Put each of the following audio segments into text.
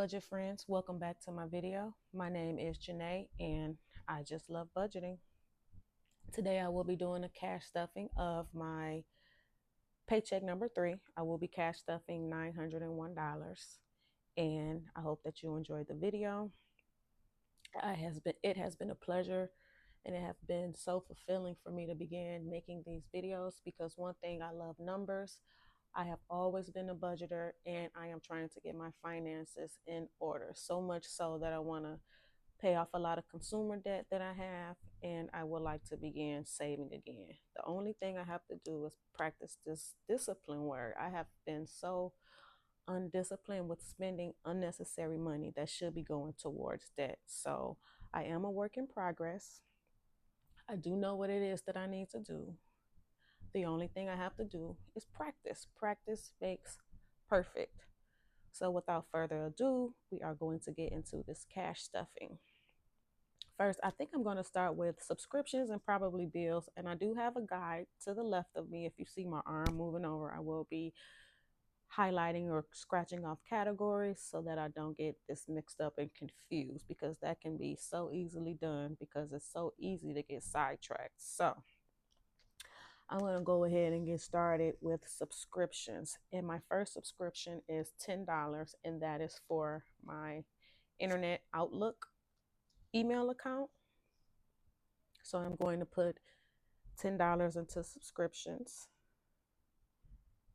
budget friends, welcome back to my video. My name is Janae and I just love budgeting. Today I will be doing a cash stuffing of my paycheck number 3. I will be cash stuffing $901 and I hope that you enjoyed the video. It has been a pleasure and it has been so fulfilling for me to begin making these videos because one thing, I love numbers. I have always been a budgeter and I am trying to get my finances in order. So much so that I want to pay off a lot of consumer debt that I have and I would like to begin saving again. The only thing I have to do is practice this discipline word. I have been so undisciplined with spending unnecessary money that should be going towards debt. So I am a work in progress. I do know what it is that I need to do. The only thing I have to do is practice. Practice makes perfect. So without further ado, we are going to get into this cash stuffing. First, I think I'm going to start with subscriptions and probably bills. And I do have a guide to the left of me. If you see my arm moving over, I will be highlighting or scratching off categories so that I don't get this mixed up and confused, because that can be so easily done because it's so easy to get sidetracked. So I'm going to go ahead and get started with subscriptions. And my first subscription is $10, and that is for my Internet Outlook email account. So I'm going to put $10 into subscriptions.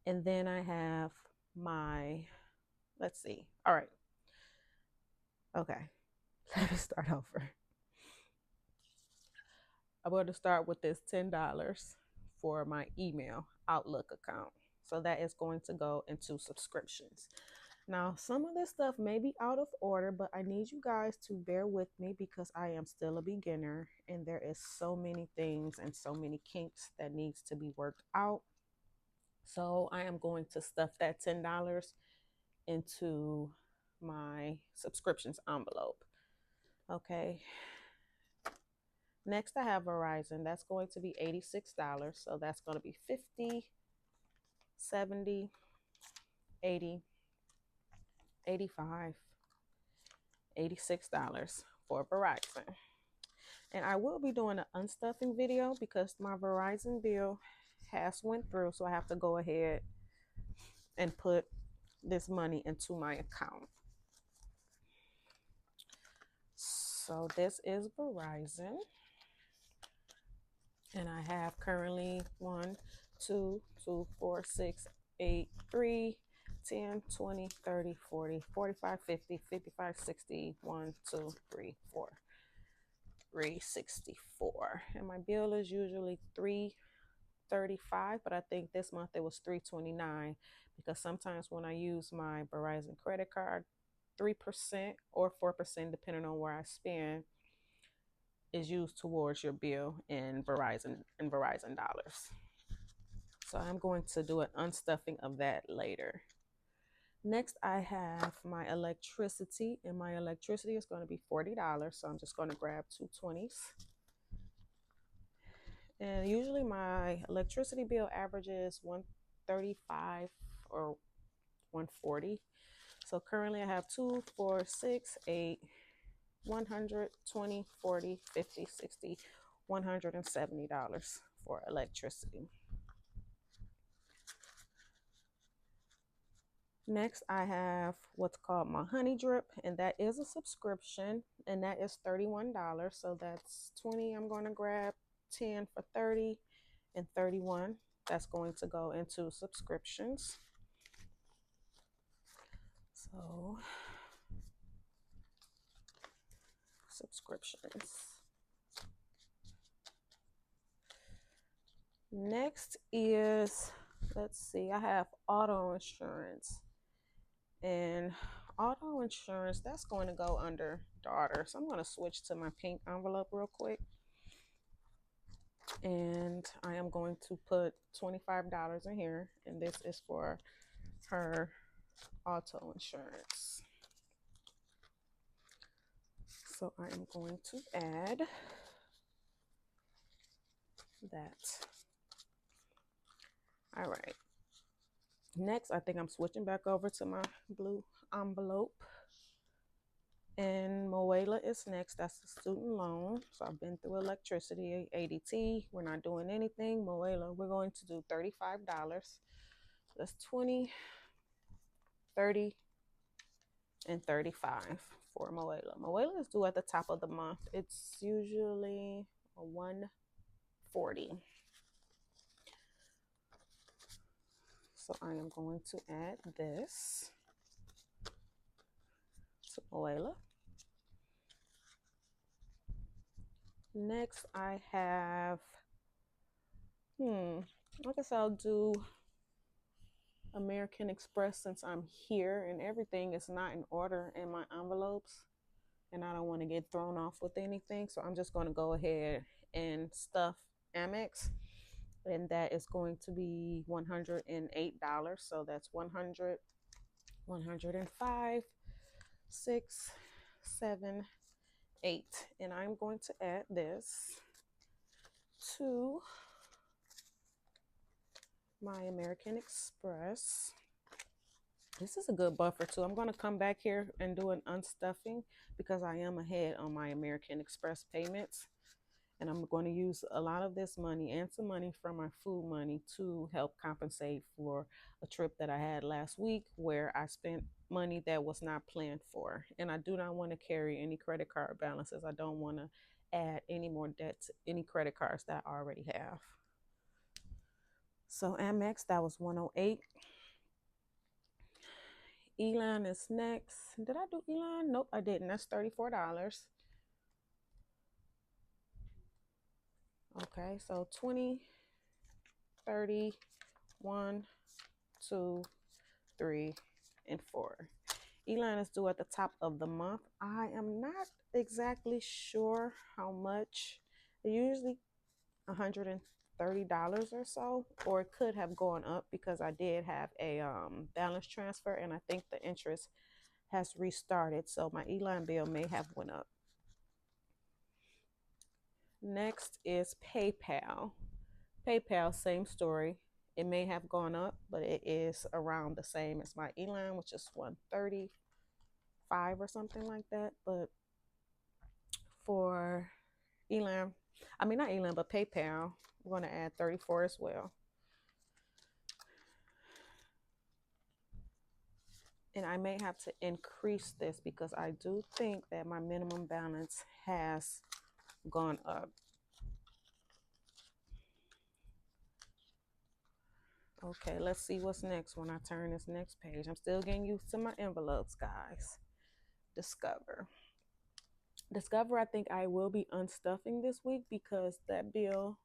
And then I have my, let's see. All right. Okay. Let me start over. I'm going to start with this $10 for my email Outlook account. So that is going to go into subscriptions. Now, some of this stuff may be out of order, but I need you guys to bear with me because I am still a beginner and there is so many things and so many kinks that needs to be worked out. So I am going to stuff that $10 into my subscriptions envelope. Okay. Next, I have Verizon. That's going to be $86. So that's going to be 50, 70, 80, 85, $86 for Verizon. And I will be doing an unstuffing video because my Verizon bill has went through. So I have to go ahead and put this money into my account. So this is Verizon. And I have currently 1, 2, 2, 4, 6, 8, 3, 10, 20, 30, 40, 45, 50, 55, 60, 1, 2, 3, 4, 364. And my bill is usually $335, but I think this month it was $329 because sometimes when I use my Verizon credit card, 3% or 4%, depending on where I spend, is used towards your bill in Verizon dollars. So I'm going to do an unstuffing of that later. Next, I have my electricity, and my electricity is going to be $40. So I'm just going to grab 2 20s. And usually my electricity bill averages $135 or $140. So currently I have 2, 4, 6, 8, 100, 20, 40, 50, 60, $170 for electricity. Next, I have what's called my Honey Drip, and that is a subscription, and that is $31. So that's 20. I'm going to grab 10 for 30, and 31. That's going to go into subscriptions. So, subscriptions. Next is, let's see, I have auto insurance. And auto insurance, that's going to go under daughter. So I'm going to switch to my pink envelope real quick. And I am going to put $25 in here. And this is for her auto insurance. So I am going to add that. All right. Next, I think I'm switching back over to my blue envelope. And Moela is next. That's the student loan. So I've been through electricity, ADT. We're not doing anything. Moela, we're going to do $35. That's 20, 30, and 35 for Moela. Moela is due at the top of the month. It's usually a 140. So I am going to add this to Moela. Next, I have, I guess I'll do American Express since I'm here and everything is not in order in my envelopes and I don't want to get thrown off with anything. So I'm just going to go ahead and stuff Amex, and that is going to be $108. So that's 100, 105, 6, 7, 8. And I'm going to add this to my American Express. This is a good buffer too. I'm going to come back here and do an unstuffing because I am ahead on my American Express payments. And I'm going to use a lot of this money and some money from my food money to help compensate for a trip that I had last week where I spent money that was not planned for. And I do not want to carry any credit card balances. I don't want to add any more debt to any credit cards that I already have. So Amex, that was 108. Elan is next. Did I do Elan? Nope, I didn't. That's $34. Okay, so 20, 30, 1, 2, 3, and 4. Elan is due at the top of the month. I am not exactly sure how much. Usually $130 or so, or it could have gone up because I did have a balance transfer and I think the interest has restarted, so my Elan bill may have went up. Next is PayPal. PayPal, same story. It may have gone up, but it is around the same as my Elan, which is 135 or something like that. But for Elan, I mean not Elan, but PayPal, we're going to add 34 as well. And I may have to increase this because I do think that my minimum balance has gone up. Okay, let's see what's next when I turn this next page. I'm still getting used to my envelopes, guys. Discover. Discover, I think I will be unstuffing this week because that bill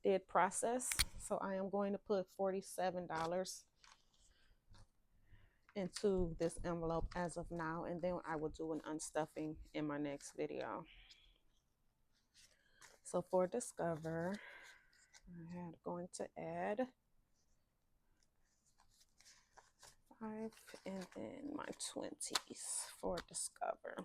did process. So I am going to put $47 into this envelope as of now, and then I will do an unstuffing in my next video. So for Discover, I'm going to add 5 and then my 20s for Discover.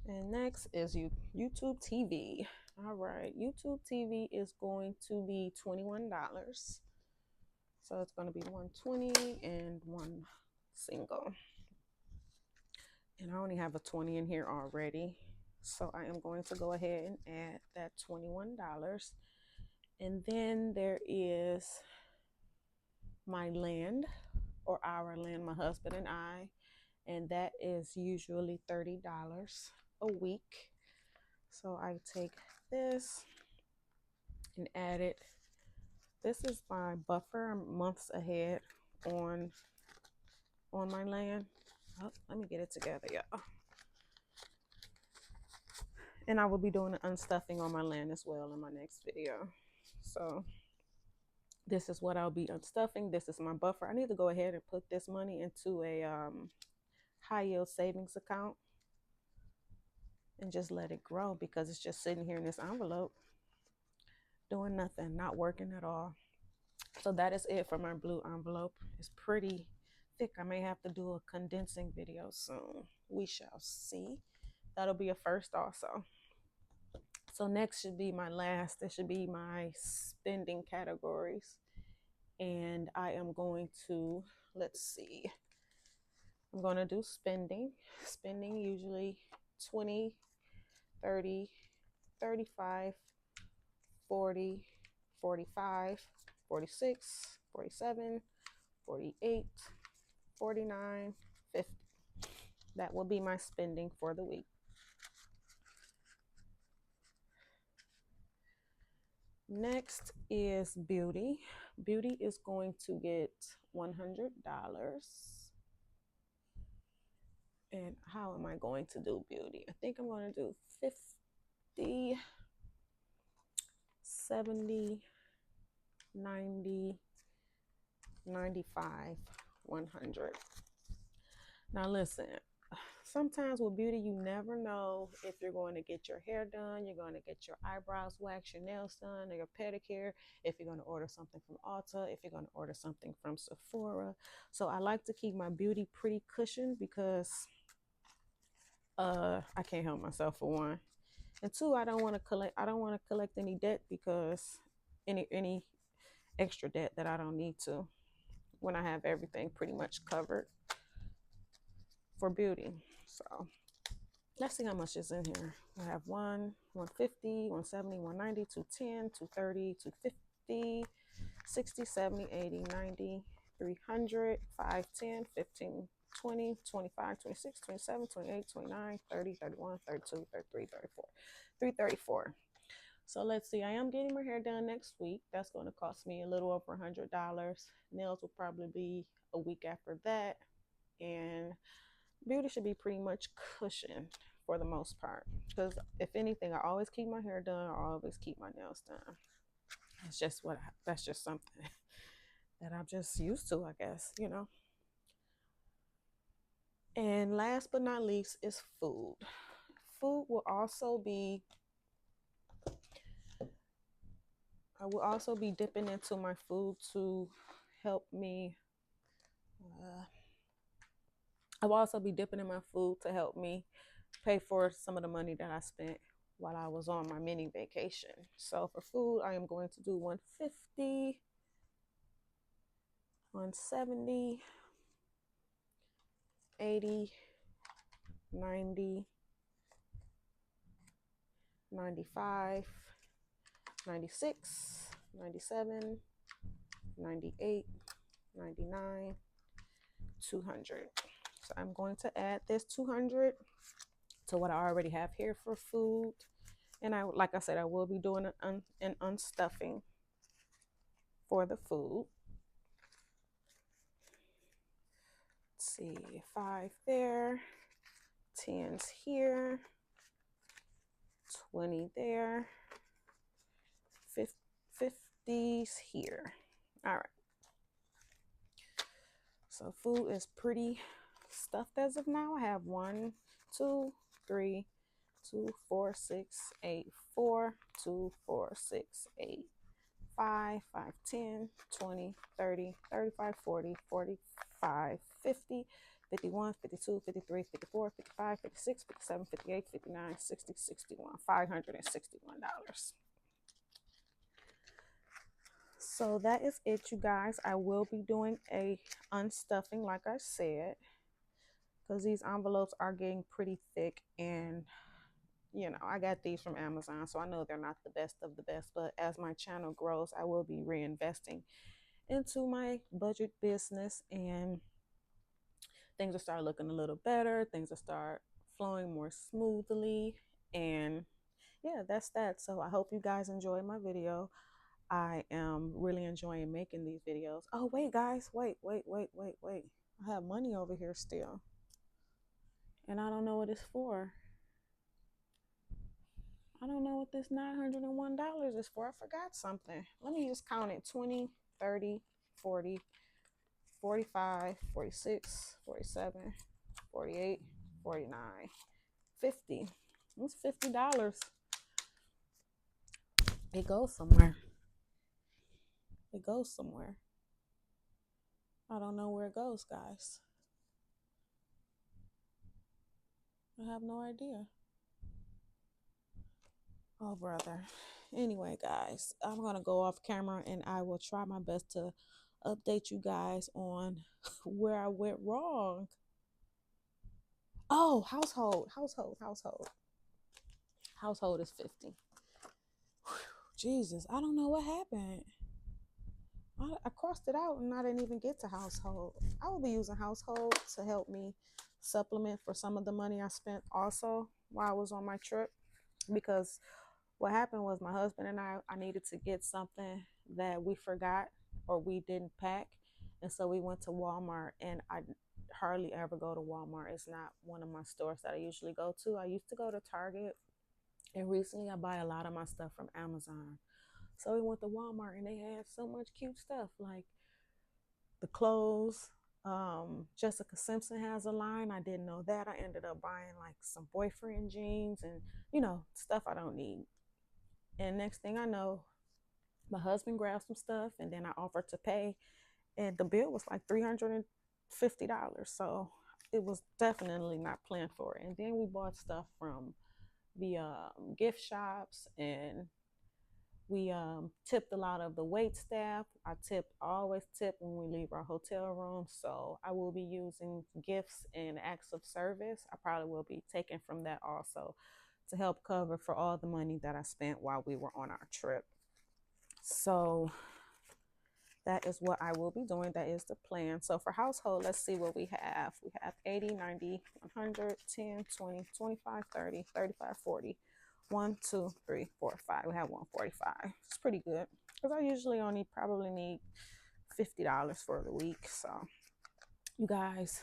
And next is YouTube TV. All right, YouTube TV is going to be $21. So it's going to be 120 and one single. And I only have a 20 in here already. So I am going to go ahead and add that $21. And then there is my land, or our land, my husband and I. And that is usually $30 a week. So I take this and add it. This is my buffer. I'm months ahead on my land. Oh, let me get it together, y'all. And I will be doing an unstuffing on my land as well in my next video. So this is what I'll be unstuffing. This is my buffer. I need to go ahead and put this money into a high yield savings account and just let it grow because it's just sitting here in this envelope doing nothing, not working at all. So that is it for my blue envelope. It's pretty thick. I may have to do a condensing video soon. We shall see. That'll be a first also. So next should be my last. This should be my spending categories. And I am going to let's see. I'm going to do spending. Spending usually 20, 30, 35, 40, 45, 46, 47, 48, 49, 50. That will be my spending for the week. Next is beauty. Beauty is going to get $100. And how am I going to do beauty? I think I'm going to do 50, 70, 90, 95, 100. Now listen, sometimes with beauty, you never know if you're going to get your hair done, you're going to get your eyebrows waxed, your nails done, or your pedicure, if you're going to order something from Ulta, if you're going to order something from Sephora. So I like to keep my beauty pretty cushioned because I can't help myself, for one. And two, I don't want to collect any debt, because any extra debt that I don't need to, when I have everything pretty much covered for beauty. So let's see how much is in here. I have 150, 170, 190, 210, 230, 250, 60, 70, 80, 90, 300, 5, 10, 15, 20, 25, 26, 27, 28, 29, 30, 31, 32, 33, 34, 334. So let's see, I am getting my hair done next week. That's going to cost me a little over $100. Nails will probably be a week after that. And beauty should be pretty much cushioned for the most part. Because if anything, I always keep my hair done, or always keep my nails done. That's just something that I'm just used to, I guess, you know. And last but not least is food. Food will also be, I will also be dipping into my food to help me. I will also be dipping in my food to help me pay for some of the money that I spent while I was on my mini vacation. So for food, I am going to do 150, 170, 80, 90, 95, 96, 97, 98, 99, 200. So I'm going to add this 200 to what I already have here for food. And like I said, I will be doing an unstuffing for the food. Let's see, 5 there, 10s here, 20 there, 50s here. All right. So food is pretty stuffed as of now. I have 1, 2, 3, 2, 4, 6, 8, 4, 2, 4, 6, 8, 5, 5, 10, 20, 30, 35, 40, 45, 50, 51, 52, 53, 54, 55, 56, 57, 58, 59, 60, 61, $561. So that is it, you guys. I will be doing a unstuffing, like I said, because these envelopes are getting pretty thick, and you know, I got these from Amazon, so I know they're not the best of the best, but as my channel grows, I will be reinvesting into my budget business, and things will start looking a little better. Things will start flowing more smoothly, and yeah, that's that. So I hope you guys enjoy my video. I am really enjoying making these videos. Oh, wait, guys, wait. I have money over here still, and I don't know what it's for. I don't know what this $901 is for. I forgot something. Let me just count it. 20, 30, 40, 45, 46, 47, 48, 49, 50. It's $50. It goes somewhere. It goes somewhere. I don't know where it goes, guys. I have no idea. Oh, brother. Anyway, guys, I'm going to go off camera, and I will try my best to update you guys on where I went wrong. Oh, household is 50. Jesus, I don't know what happened. I crossed it out and I didn't even get to household. I will be using household to help me supplement for some of the money I spent also while I was on my trip, because what happened was my husband and I needed to get something that we forgot or we didn't pack. And so we went to Walmart, and I hardly ever go to Walmart. It's not one of my stores that I usually go to. I used to go to Target, and recently I buy a lot of my stuff from Amazon. So we went to Walmart and they had so much cute stuff like the clothes. Jessica Simpson has a line. I didn't know that. I ended up buying like some boyfriend jeans and, stuff I don't need. And next thing I know, my husband grabbed some stuff and then I offered to pay. And the bill was like $350. So it was definitely not planned for it. And then we bought stuff from the gift shops, and we tipped a lot of the wait staff. Always tip when we leave our hotel room. So I will be using gifts and acts of service. I probably will be taking from that also to help cover for all the money that I spent while we were on our trip. So that is what I will be doing. That is the plan. So for household, let's see what we have. We have 80, 90, 100, 10, 20, 25, 30, 35, 40. 1, 2, 3, 4, 5. We have 145. It's pretty good because I usually only probably need $50 for the week. So, you guys,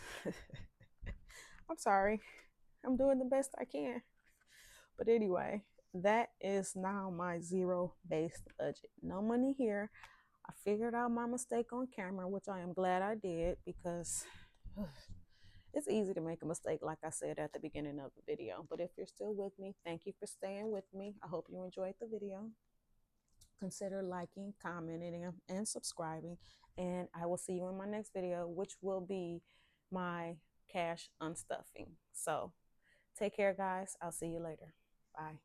I'm sorry. I'm doing the best I can. But anyway, that is now my zero-based budget. No money here. I figured out my mistake on camera, which I am glad I did, because it's easy to make a mistake, like I said at the beginning of the video. But if you're still with me, thank you for staying with me. I hope you enjoyed the video. Consider liking, commenting, and subscribing. And I will see you in my next video, which will be my cash unstuffing. So take care, guys. I'll see you later. Bye.